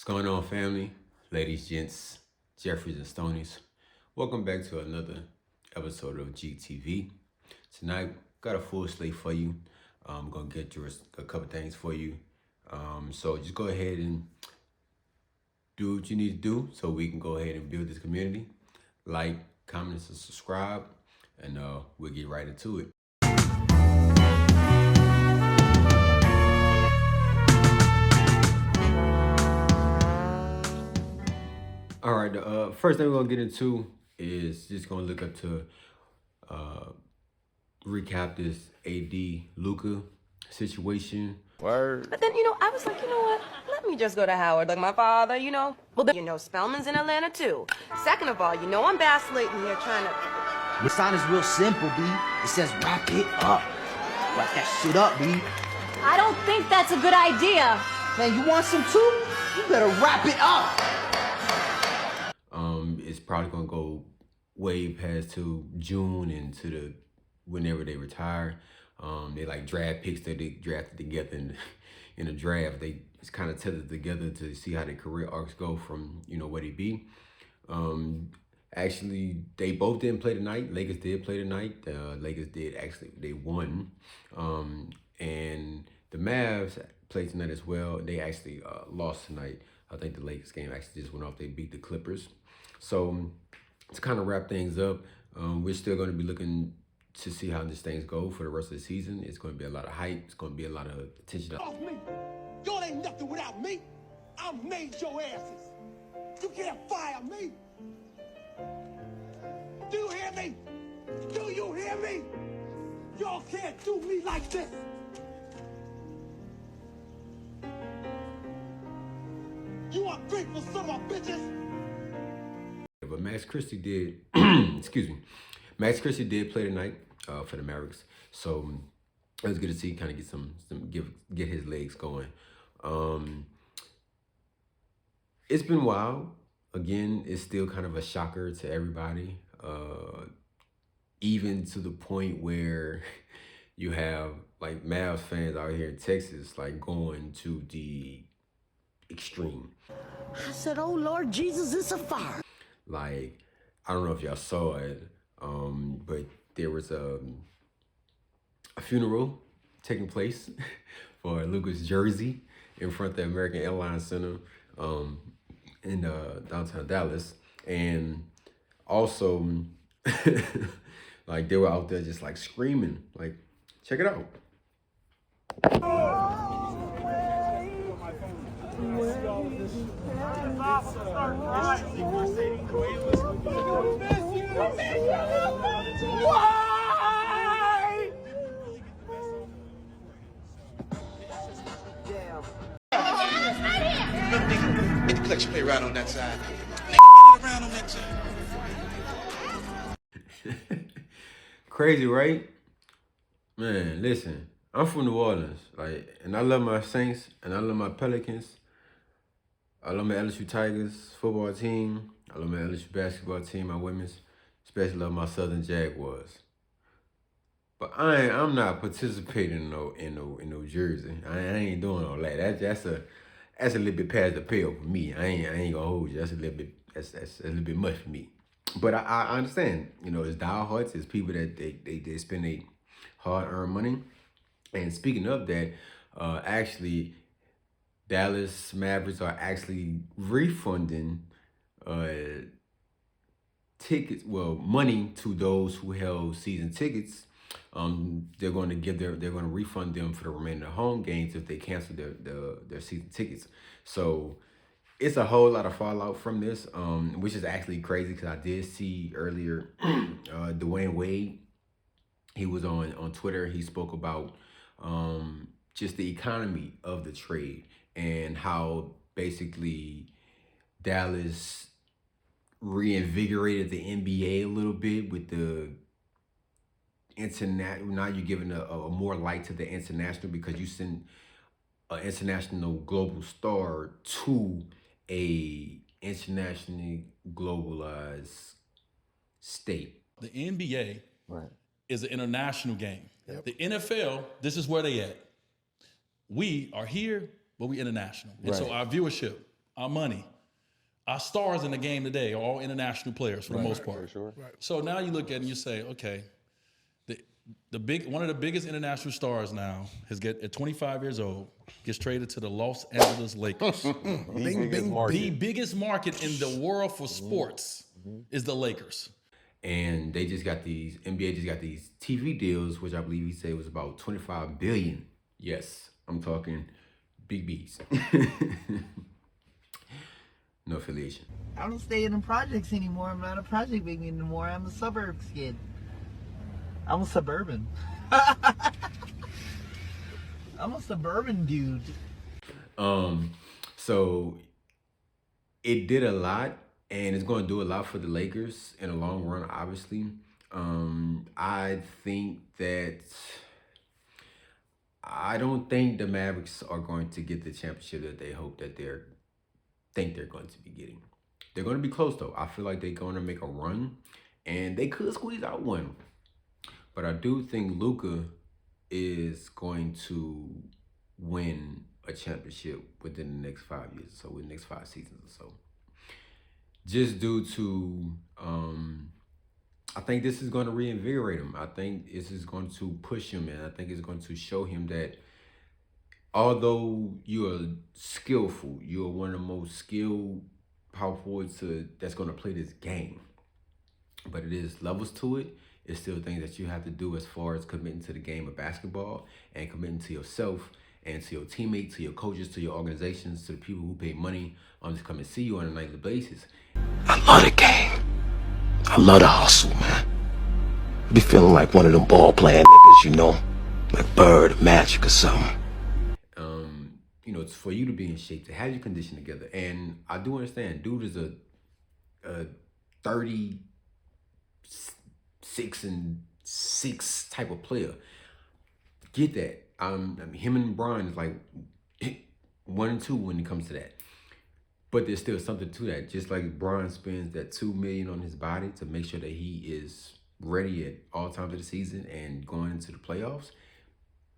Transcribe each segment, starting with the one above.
What's going on, family? Ladies, gents, Jeffries and Stonies. Welcome back to another episode of GTV. Tonight, got a full slate for you. I'm going to get through a couple things for you. So just go ahead and do what you need to do so we can go ahead and build this community. Like, comment, and subscribe, and we'll get right into it. All right, the first thing we're gonna get into is just gonna look up to recap this AD Luka situation. Word. But then, I was like, what? Let me just go to Howard like my father, Well, then, Spellman's in Atlanta, too. Second of all, I'm vacillating here trying to... The sign is real simple, B. It says wrap it up. Wrap that shit up, B. I don't think that's a good idea. Man, you want some too? You better wrap it up. It's probably gonna go way past to June and to whenever they retire. They like draft picks that they drafted together in a draft. They just kind of tethered together to see how their career arcs go from where they be. Actually, they both didn't play tonight. Lakers did play tonight. Lakers did they won. And the Mavs played tonight as well. They actually lost tonight. I think the Lakers game actually just went off. They beat the Clippers. So to kind of wrap things up, we're still going to be looking to see how these things go for the rest of the season. It's going to be a lot of hype. It's going to be a lot of attention. Off me. Y'all ain't nothing without me. I made your asses. You can't fire me. Do you hear me? Do you hear me? Y'all can't do me like this. You ungrateful son of a bitches. But Max Christie did, excuse me, Max Christie did play tonight for the Mavericks. So it was good to see kind of get his legs going. It's been wild. Again, it's still kind of a shocker to everybody, even to the point where you have like Mavs fans out here in Texas, like going to the extreme. I said, oh, Lord Jesus, it's a fire. Like, I don't know if y'all saw it, but there was a funeral taking place for Luka's jersey in front of the American Airlines Center in downtown Dallas. And also, like, they were out there just, like, screaming. Like, check it out. Get the collection play right on that side. Get it around on that side. Crazy, right? Man, listen, I'm from New Orleans, and I love my Saints, and I love my Pelicans. I love my LSU Tigers football team. I love my LSU basketball team, my women's. Especially love my Southern Jaguars. But I'm not participating in no jersey. I ain't doing all that. That's a little bit past the pale for me. I ain't gonna hold you. That's a little bit much for me. But I understand. It's diehards. It's people that they spend their hard-earned money. And speaking of that, actually, Dallas Mavericks are actually refunding tickets, money to those who held season tickets. They're going to refund them for the remainder of home games if they cancel their season tickets. So it's a whole lot of fallout from this, which is actually crazy because I did see earlier Dwayne Wade. He was on Twitter. He spoke about just the economy of the trade and how basically Dallas reinvigorated the NBA a little bit with the international. Now you're giving a more light to the international because you send an international global star to a internationally globalized state. The NBA is an international game. Yep. The NFL, this is where they at. We are here, but we international. And so our viewership our money. Our stars in the game today are all international players for the most part. Sure. So now you look at it and you say, okay, one of the biggest international stars now at 25 years old gets traded to the Los Angeles Lakers. The biggest market in the world for sports is the Lakers. And they just got these, NBA just got these TV deals, which I believe he said was about $25 billion. Yes, I'm talking big B's. No affiliation. I don't stay in the projects anymore. I'm not a project baby anymore. I'm a suburbs kid. I'm a suburban. I'm a suburban dude. So it did a lot, and it's going to do a lot for the Lakers in the long run, obviously. I don't think the Mavericks are going to get the championship that they hope that they're going to be getting. They're going to be close, though. I feel like they're going to make a run, and they could squeeze out one. But I do think Luka is going to win a championship within the next 5 years or so, within the next 5 seasons or so. Just due to, I think this is going to reinvigorate him. I think this is going to push him, and I think it's going to show him that although you are skillful, you are one of the most skilled power forwards that's going to play this game. But it is levels to it. It's still things that you have to do as far as committing to the game of basketball and committing to yourself and to your teammates, to your coaches, to your organizations, to the people who pay money to come and see you on a nightly basis. I love the game. I love the hustle, man. I be feeling like one of them ball playing niggas, you know, like Bird, Magic or something. It's for you to be in shape, to have your condition together. And I do understand, dude is a 36-6 type of player. Get that. Him and Brian is like 1 and 2 when it comes to that. But there's still something to that. Just like Brian spends that $2 million on his body to make sure that he is ready at all times of the season and going into the playoffs.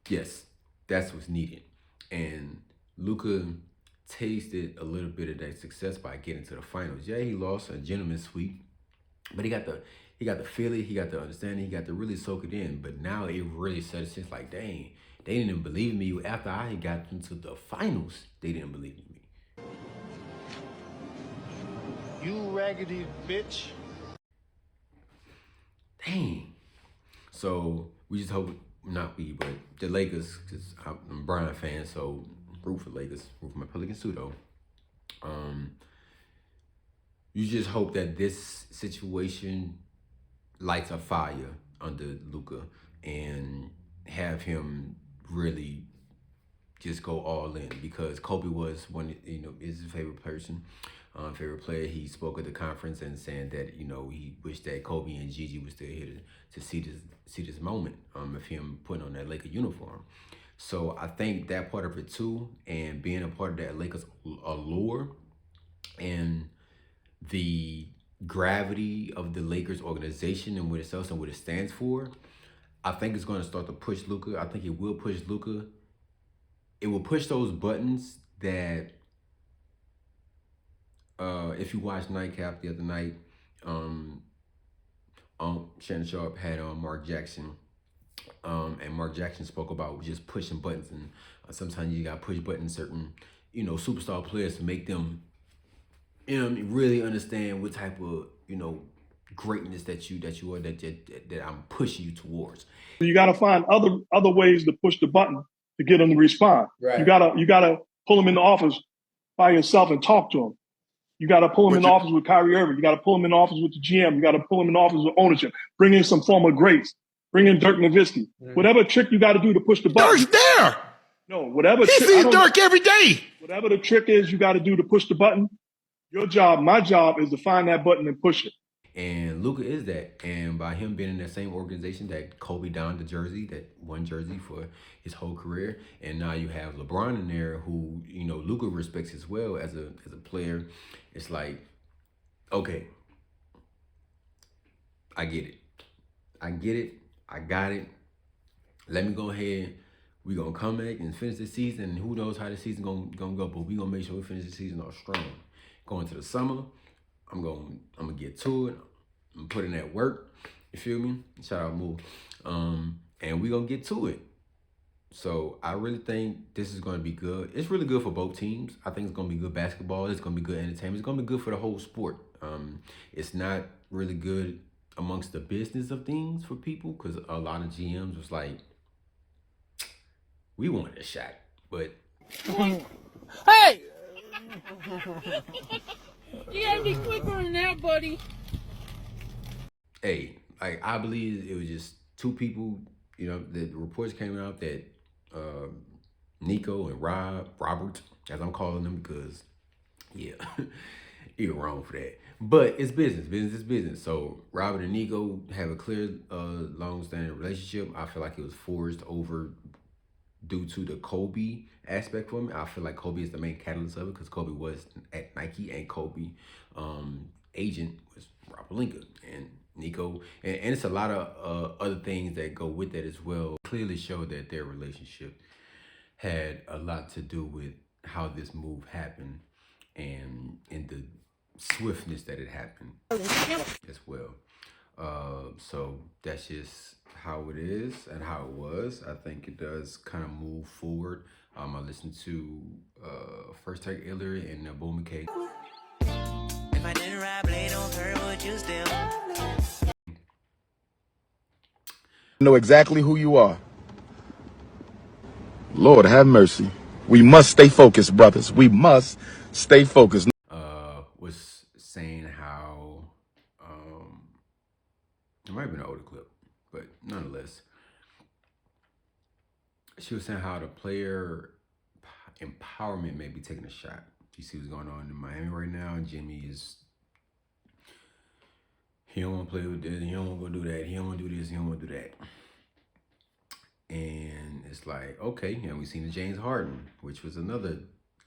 Yes, that's what's needed. And Luka tasted a little bit of that success by getting to the finals. Yeah, he lost a gentleman's sweep, but he got to feel it, he got to understand it, he got to really soak it in. But now it really set a sense like, dang, they didn't even believe in me after I had got into the finals. They didn't believe in me. You raggedy bitch. Dang. So we just hope, not we, but the Lakers, because I'm a Brian fan, so root for Lakers, root for my Pelicans too, though. You just hope that this situation lights a fire under Luka and have him really just go all in, because Kobe was is his favorite person, favorite player. He spoke at the conference and saying that he wished that Kobe and Gigi was still here to see this moment of him putting on that Laker uniform. So I think that part of it too, and being a part of that Lakers allure and the gravity of the Lakers organization and what it sells and what it stands for, I think it's going to start to push Luka. I think it will push Luka. It will push those buttons that, if you watched Nightcap the other night, Shannon Sharp had Mark Jackson, and Mark Jackson spoke about just pushing buttons, and sometimes you got to push buttons certain, superstar players to make them, really understand what type of, greatness that you are, that I'm pushing you towards. You got to find other ways to push the button to get them to respond. Right. You gotta pull them in the office by yourself and talk to them. You got to pull them in the office with Kyrie Irving. You got to pull them in the office with the GM. You got to pull them in the office with ownership. Bring in some form of grace. Bring in Dirk Nowitzki. Whatever trick you got to do to push the button. Dirk's there. No, whatever. He sees Dirk every day. Whatever the trick is you got to do to push the button, your job, my job, is to find that button and push it. And Luka is that. And by him being in that same organization that Kobe donned the jersey, that one jersey for his whole career, and now you have LeBron in there who, Luka respects as well as a player. It's like, okay, I get it. I got it. Let me go ahead We gonna come back and finish the season, and who knows how the season gonna go, but we gonna make sure we finish the season off strong. Going to the summer, I'm gonna get to it. I'm putting that work. You feel me? Shout out Moo. And we gonna get to it. So I really think this is gonna be good. It's really good for both teams. I think it's gonna be good basketball. It's gonna be good entertainment. It's gonna be good for the whole sport. It's not really good amongst the business of things for people because a lot of GMs was like, we wanted a shot, but Hey! You gotta be quicker than that, buddy. hey, like I believe it was just two people. You know, the reports came out that Nico and Robert, as I'm calling them, because yeah, you're wrong for that. But it's business. Business is business. So Robert and Nico have a clear, long-standing relationship. I feel like it was forged over due to the Kobe aspect for me. I feel like Kobe is the main catalyst of it because Kobe was at Nike and Kobe agent was Robert Linka and Nico. And it's a lot of other things that go with that as well. Clearly showed that their relationship had a lot to do with how this move happened and the swiftness that it happened as well. So that's just how it is and how it was. I think it does kind of move forward. I listened to First Take Iller and Boom McKay. If I didn't ride blade on her, would you still know exactly who you are? Lord have mercy. We must stay focused, brothers. We must stay focused. Was saying how it might have been an older clip, but nonetheless, she was saying how the player empowerment may be taking a shot. You see what's going on in Miami right now, and Jimmy is, he don't want to play with this, he don't want to go do that, he don't want to do this, he don't want to do that. And it's like, okay, and we've seen the James Harden, which was another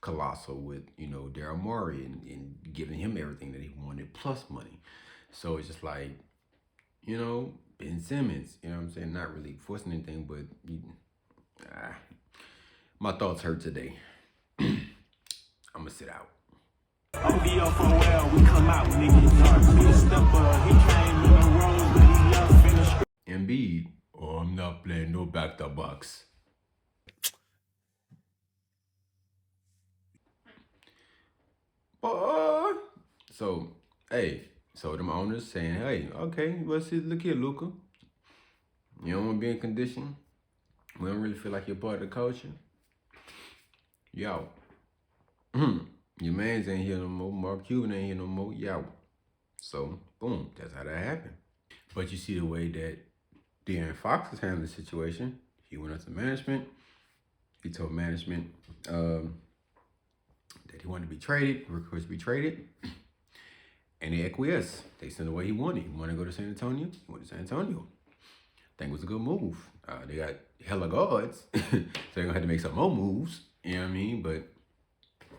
colossal with, you know, Daryl Morey and giving him everything that he wanted plus money. So it's just like, you know, Ben Simmons, you know what I'm saying? Not really forcing anything, but my thoughts hurt today. I'm gonna sit out. I'll be up for a while, we come out when it gets dark. He a stepper, he came in the road, but he left in the street. Embiid, oh, I'm not playing no back-to-backs. So, hey, so them owners saying, hey, okay, well, see, look here, Luka. You don't want to be in condition. We don't really feel like you're part of the culture. Yo. Your man's ain't here no more. Mark Cuban ain't here no more. Yo. So, boom, that's how that happened. But you see the way that De'Aaron Fox is handling the situation. He went up to management. He told management that he wanted to be traded, request to be traded. And they acquiesced. They sent away he wanted. He wanted to go to San Antonio. He went to San Antonio. I think it was a good move. They got hella guards. So they're going to have to make some more moves. You know what I mean? But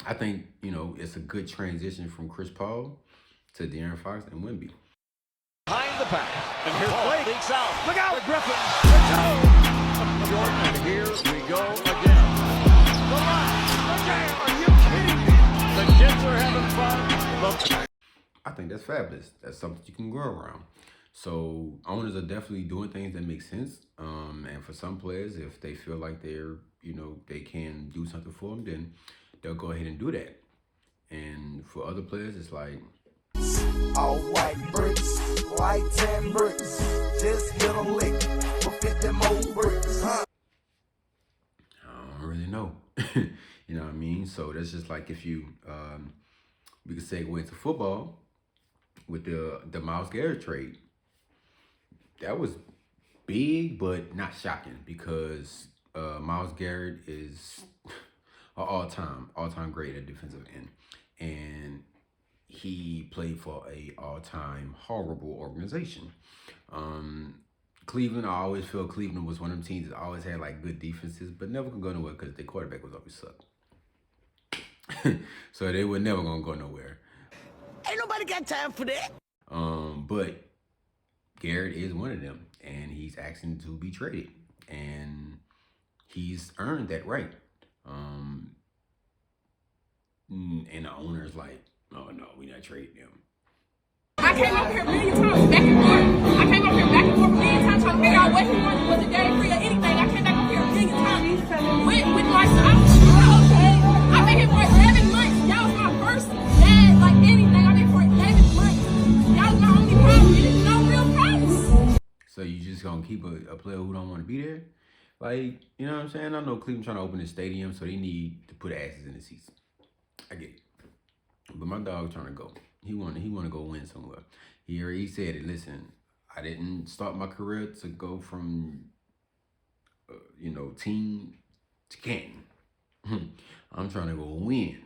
I think, you know, it's a good transition from Chris Paul to De'Aaron Fox and Wemby. Behind the pass. And here's Blake. Leaks out. Look out, Griffin. Jordan, and here we go again. The line. Okay, are you kidding me? The kids are having fun. I think that's fabulous. That's something you can grow around. So owners are definitely doing things that make sense. And for some players, if they feel like they're, you know, they can do something for them, then they'll go ahead and do that. And for other players, it's like, All white bricks, white 10 bricks. Just hit a lick for 50 more bricks, huh? I don't really know. You know what I mean? So that's just like if you, we could segue into football with the Myles Garrett trade. That was big, but not shocking because Myles Garrett is an all-time great at defensive end. And he played for a all-time horrible organization. Cleveland, I always feel Cleveland was one of them teams that always had like good defenses, but never could go nowhere because their quarterback was always sucked. So they were never gonna go nowhere. Ain't nobody got time for that. But Garrett is one of them, and he's asking to be traded. And he's earned that right. And the owner's like, oh no, we're not trading him. I came up here a million times, back and forth. I came up here back and forth a million times trying to figure out what he wanted, was it dairy free or anything. I came back up here a million times with my son. Okay, I've been here for 11 months. Y'all was my first dad, like anything. I've been for 11 months. Y'all was my only problem. There's no real promise. So you just gonna keep a player who don't want to be there? Like, you know what I'm saying? I know Cleveland trying to open this stadium, so they need to put asses in the seats. I get it. But my dog trying to go. He want to go win somewhere. He already said it. Listen, I didn't start my career to go from, team to Canton. I'm trying to go win.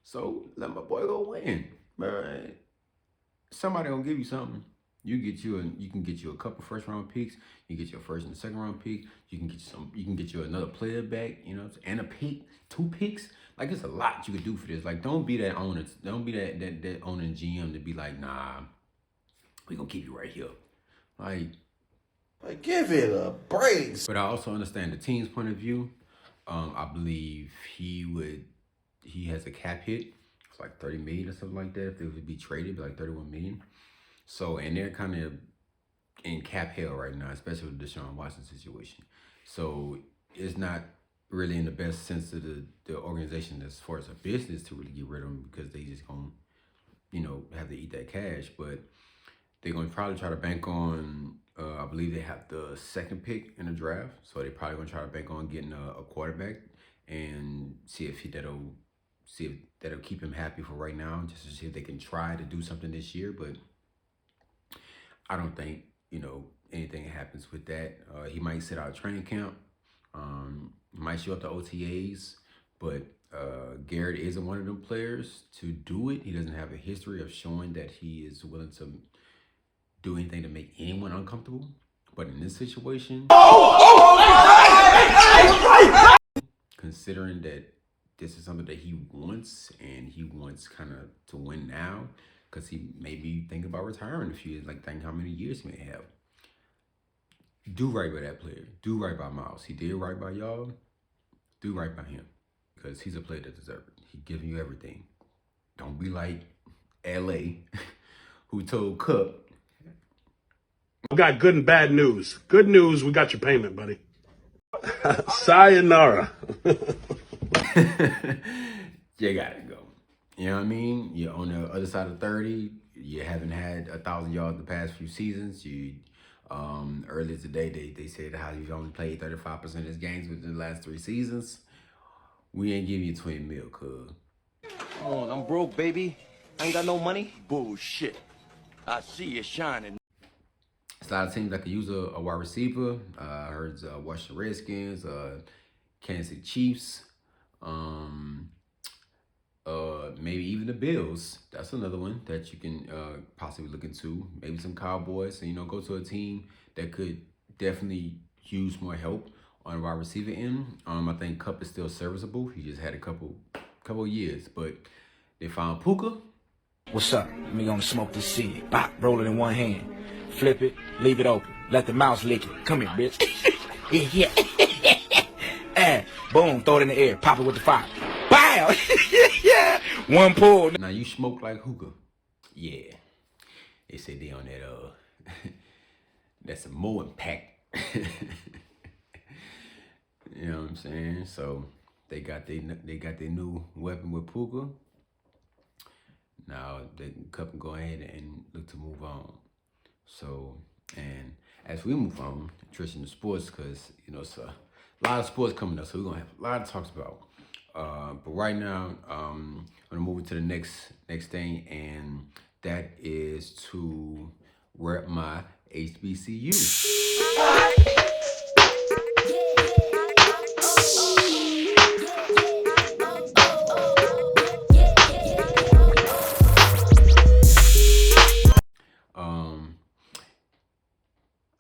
So let my boy go win. Right? Somebody gonna give you something. You can get you a couple first round picks. You get your first and second round pick. You can get you another player back. And a pick, 2 picks. Like, it's a lot you could do for this. Like, don't be that owner. Don't be that owner and GM to be like, nah, we gonna keep you right here. Like give it a break. But I also understand the team's point of view. I believe he has a cap hit. It's like 30 million or something like that. If it would be traded, it'd be like 31 million. So, and they're kind of in cap hell right now, especially with the Deshaun Watson situation. So it's not really in the best sense of the organization as far as a business to really get rid of them, because they just gonna, have to eat that cash. But they're gonna probably try to bank on, I believe they have the 2nd pick in the draft. So they're probably gonna try to bank on getting a quarterback and see if that'll keep him happy for right now, just to see if they can try to do something this year. But I don't think, anything happens with that. He might sit out training camp. He might show up to OTAs, but Garrett isn't one of them players to do it. He doesn't have a history of showing that he is willing to do anything to make anyone uncomfortable. But in this situation, considering that this is something that he wants, and he wants kind of to win now, because he may be thinking about retiring in a few years, like think how many years he may have. Do right by that player. Do right by Miles. He did right by y'all. Do right by him, because he's a player that deserves it. He's giving you everything. Don't be like LA, who told Cup. We got good and bad news. Good news, we got your payment, buddy. Sayonara. You gotta go. You know what I mean? You're on the other side of 30. You haven't had 1,000 yards the past few seasons. Earlier today, they said how you've only played 35% of his games within the last 3 seasons. We ain't giving you 20 mil, cuz. Come on, I'm broke, baby. I ain't got no money. Bullshit. I see you shining. It's a lot of teams that could use a wide receiver. I heard Washington Redskins, Kansas City Chiefs, maybe even the Bills. That's another one that you can possibly look into. Maybe some Cowboys, and go to a team that could definitely use more help on the wide receiver end. I think Cup is still serviceable. He just had a couple years, but they found Puka. What's up? Me gonna smoke this seed. Bop, roll it in one hand. Flip it, leave it open. Let the mouse lick it. Come here, bitch. Yeah. Boom, throw it in the air. Pop it with the fire. Bow! Yeah. One pull. Now you smoke like hookah. Yeah. They say they on that that's a mowing pack. You know what I'm saying? So they got their new weapon with Puka. Now they can go ahead and look to move on. So, and as we move on, transition to sports, because it's a lot of sports coming up, so we're gonna have a lot of talks about. But right now, I'm gonna move into the next thing, and that is to rep my HBCU.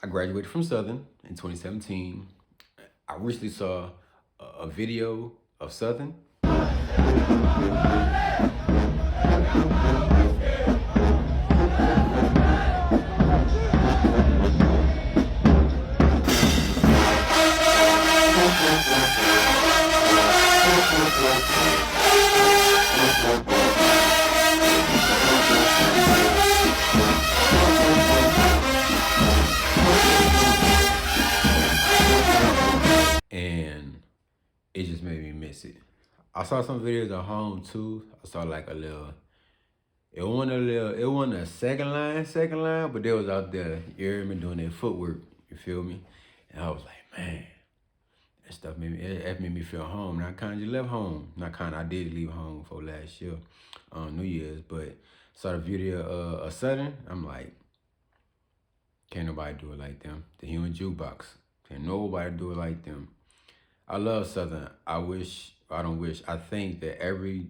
I graduated from Southern in 2017. I recently saw a video of Southern. I saw some videos at home too. I saw like a little. It wasn't a second line, but they was out there, you hear me, doing their footwork. You feel me? And I was like, man, that stuff made me feel home. And I kind of just left home. I did leave home for last year, New Year's, but saw the video of Southern. I'm like, can't nobody do it like them. Thehumanjukebox. Can't nobody do it like them. I love Southern. I think that every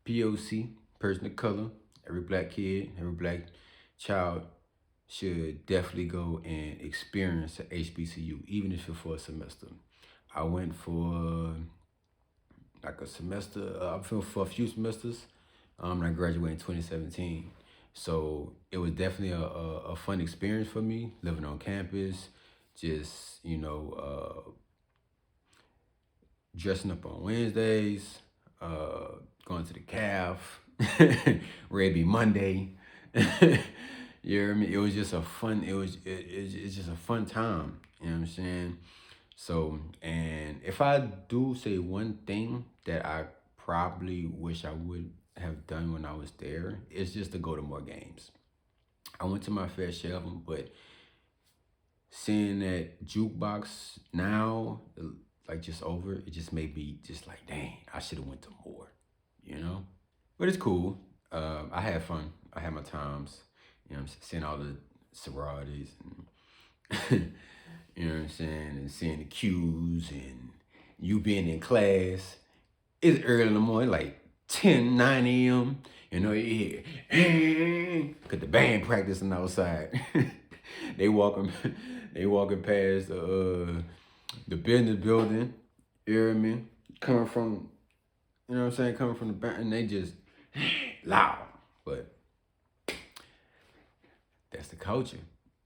POC, person of color, every black kid, every black child should definitely go and experience an HBCU, even if it's for a semester. I went for like a semester, I went for a few semesters, and I graduated in 2017. So it was definitely a fun experience for me, living on campus, just, you know, dressing up on Wednesdays, going to the calf, Red Be Monday. You hear me? It was just a fun, it's just a fun time. You know what I'm saying? So, and if I do say one thing that I probably wish I would have done when I was there, it's just to go to more games. I went to my fair share of them, but seeing that Jukebox now, like just over, it just made me just like, dang, I should have went to more, you know? But it's cool. I had fun. I had my times, you know what I'm saying, seeing all the sororities and, you know what I'm saying, and seeing the cues and you being in class. It's early in the morning, like 10, 9 a.m., you know, you hear, cause the band practicing outside. They walking past the business building, you hear me? Coming from, you know what I'm saying, coming from the band, and they just loud. But that's the culture,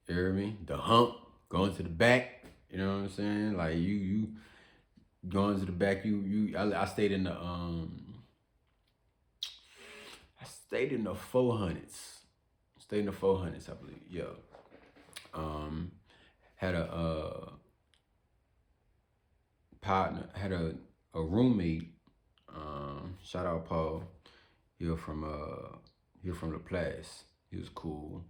you hear me? The hump, going to the back, you know what I'm saying? Like you going to the back, I stayed in the 400s. Stayed in the 400s, I believe. Yeah. Had a partner, had a roommate. Shout out Paul. He was from La Place. He was cool.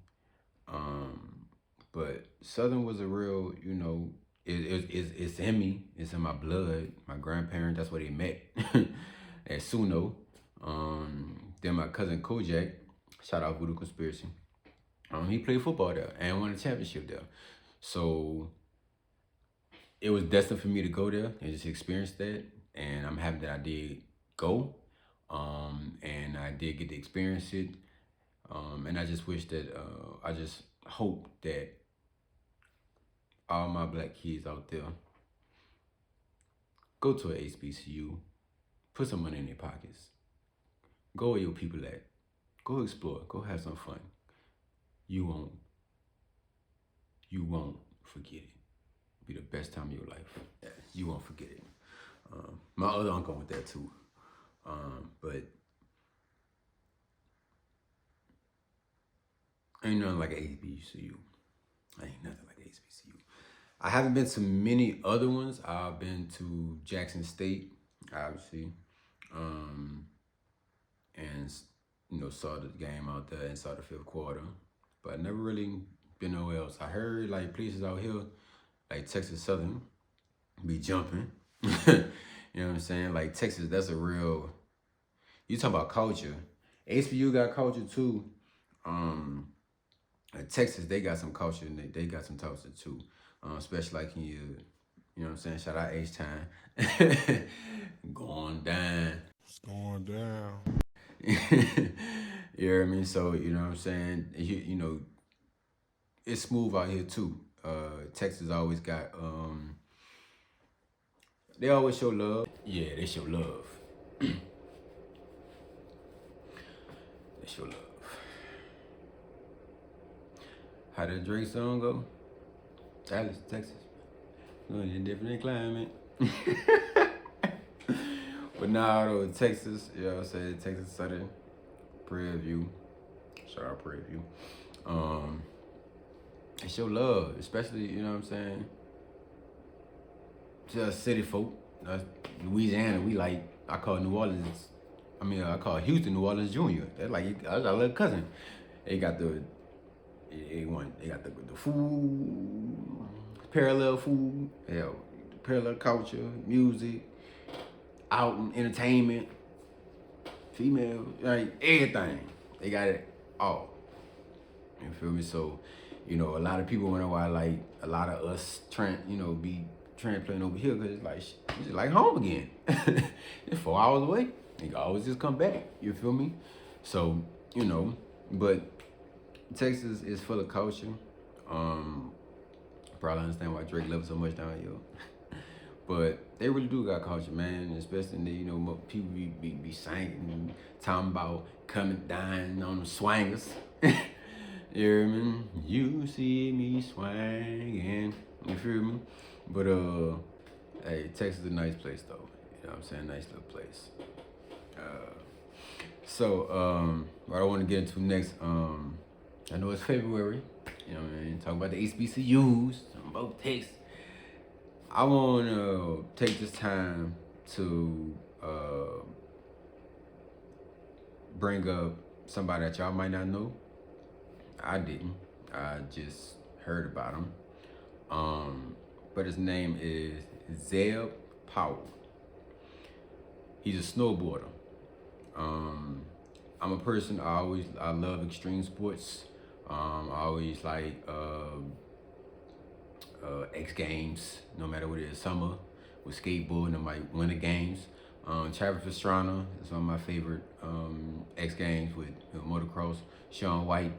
But Southern was a real, you know, it's in me. It's in my blood. My grandparents, that's where they met at Suno. Then my cousin Kojak, shout out Voodoo Conspiracy. He played football there and won a championship there. So it was destined for me to go there and just experience that. And I'm happy that I did go. And I did get to experience it. And I just wish that, I just hope that all my black kids out there go to an HBCU, put some money in their pockets, go where your people at, go explore, go have some fun. You won't forget it. It'll be the best time of your life. Yeah, you won't forget it. My other uncle went there too. But ain't nothing like an HBCU. Ain't nothing like an HBCU. I haven't been to many other ones. I've been to Jackson State, obviously, and you know, saw the game out there and saw the 5th quarter, but I never really been nowhere else. I heard like places out here, like Texas Southern, be jumping. You know what I'm saying? Like Texas, that's a real. You talk about culture. HBU got culture too. Texas, they got some culture and they got some culture too. Especially like in you know what I'm saying? Shout out H-Time. Going down. It's going down. You hear me? So, you know what I'm saying? You know, it's smooth out here too. Texas always got, they always show love. Yeah, they show love. They show love. How did Drake song go? Dallas, Texas. No, in a different climate. But now though, Texas, you know what I'm saying? Texas Southern, Prairie View. Shout out Prairie View. They show love, especially, you know what I'm saying? Just city folk. Louisiana, we like, I call New Orleans. I call Houston New Orleans Junior. They're like I little cousin. They got the food, parallel food, parallel culture, music, out and entertainment, female, like everything. They got it all. You feel me? So, a lot of people wonder why like a lot of us be transplanting over here, because it's just like home again. It's 4 hours away. You can always just come back. You feel me? So, but Texas is full of culture. Probably understand why Drake loves so much down here. But they really do got culture, man. Especially in the, people be singing, talking about coming down on the swangers. You hear me? You see me swinging. You feel me? But hey, Texas is a nice place though. You know what I'm saying? Nice little place. So what I want to get into next, I know it's February. You know what I mean? Talking about the HBCUs, talking about Texas. I want to take this time to bring up somebody that y'all might not know. I didn't. I just heard about him. But his name is Zeb Powell. He's a snowboarder. I'm a person, I love extreme sports. I always like X Games, no matter what it is. Summer with skateboarding, I might Winter Games. Travis Pastrana is one of my favorite X Games with motocross. Shaun White,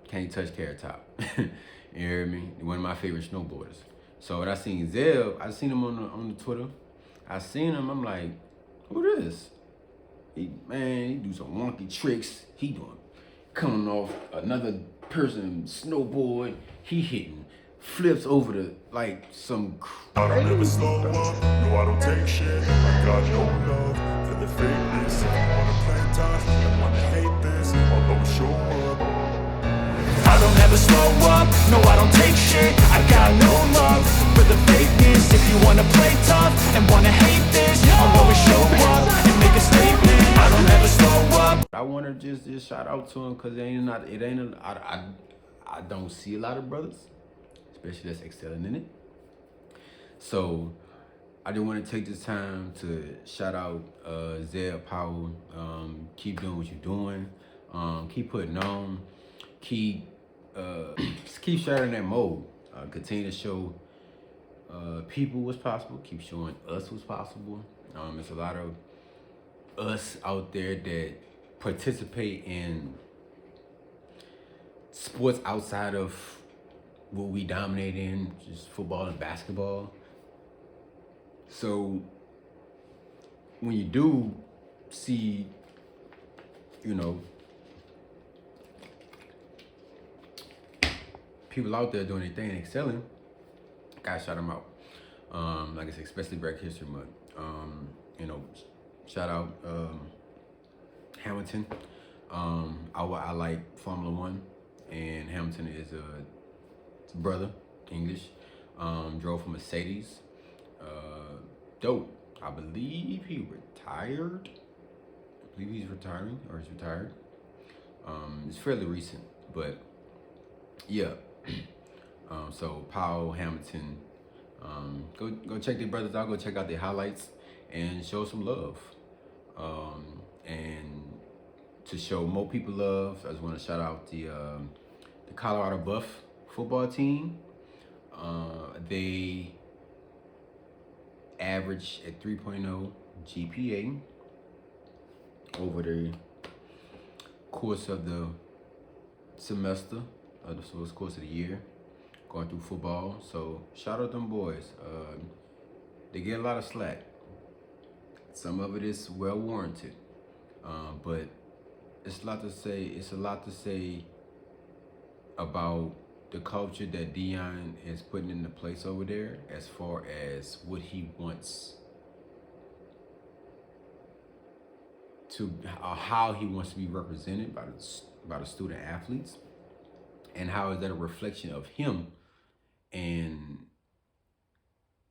can't touch Carrot Top. You hear me? One of my favorite snowboarders. So when I seen Zeb, I seen him on the Twitter. I seen him, I'm like, who this? He do some wonky tricks. He doing coming off another person's snowboard. He hitting flips over some I don't ever slow up, no I don't take shit. I got no love for the fakeness. If you wanna play tough and wanna hate this, I'll always show up. I don't ever slow up, no I don't take shit. I got no love for the fakeness. If you wanna play tough and wanna hate this, I'll always show up and make a statement. I don't ever slow up. I want to just shout out to him, because I don't see a lot of brothers, especially that's excelling in it. So I just want to take this time to shout out Zeb Powell. Keep doing what you're doing. Keep putting on. Keep sharing that mode. Continue to show people what's possible. Keep showing us what's possible. There's a lot of us out there that participate in sports outside of what we dominate in, just football and basketball. So when you do see, people out there doing their thing and excelling, gotta shout them out. Like I said, especially Black History Month. Shout out Hamilton. I like Formula One, and Hamilton is a brother, English. Drove for Mercedes. Dope. I believe he retired. I believe he's retiring, or he's retired. It's fairly recent, but yeah. So Powell, Hamilton, go check their brothers out. Go check out their highlights and show some love. And to show more people love, I just want to shout out the Colorado Buff football team. They average at 3.0 GPA over the course of the semester, or the course of the year, going through football. So shout out them boys. They get a lot of slack. Some of it is well warranted, but it's a lot to say. It's a lot to say about the culture that Deion is putting into place over there, as far as what he wants to, how he wants to be represented by the student athletes, and how is that a reflection of him and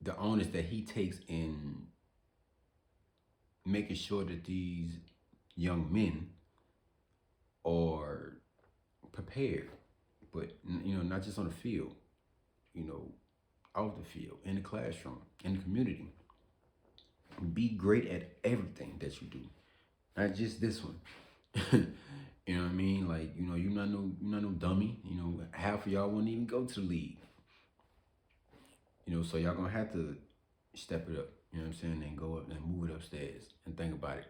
the onus that he takes in making sure that these young men are prepared, but not just on the field, out the field, in the classroom, in the community. Be great at everything that you do, not just this one. You know what I mean? Like, you're not no dummy. Half of y'all won't even go to the league. So y'all gonna have to step it up. You know what I'm saying? And go up and move it upstairs and think about it.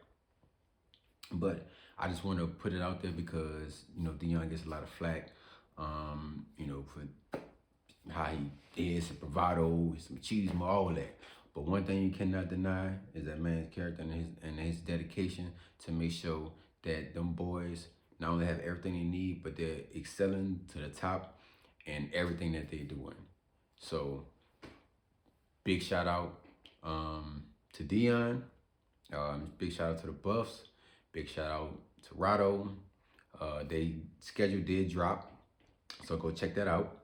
But I just want to put it out there because Deion gets a lot of flack. For how he is, some bravado, some machismo, all of that. But one thing you cannot deny is that man's character and his dedication to make sure that them boys not only have everything they need, but they're excelling to the top in everything that they're doing. So, big shout out to Deion. Big shout out to the Buffs. Big shout out to Rado. They schedule did drop, so go check that out.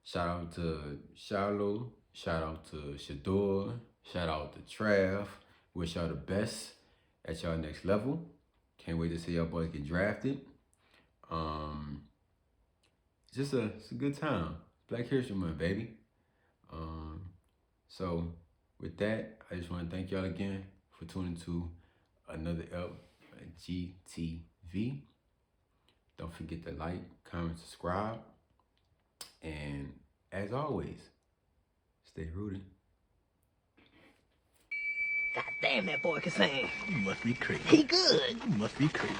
Shout out to Shiloh. Shout out to Shador. Shout out to Trav. Wish y'all the best at y'all next level. Can't wait to see y'all boys get drafted. It's a good time. Black History Month, baby. So with that, I just want to thank y'all again for tuning to another GTV. Don't forget to like, comment, subscribe. And as always, stay rooted. God damn, that boy can sing. You must be crazy. He good. You must be crazy.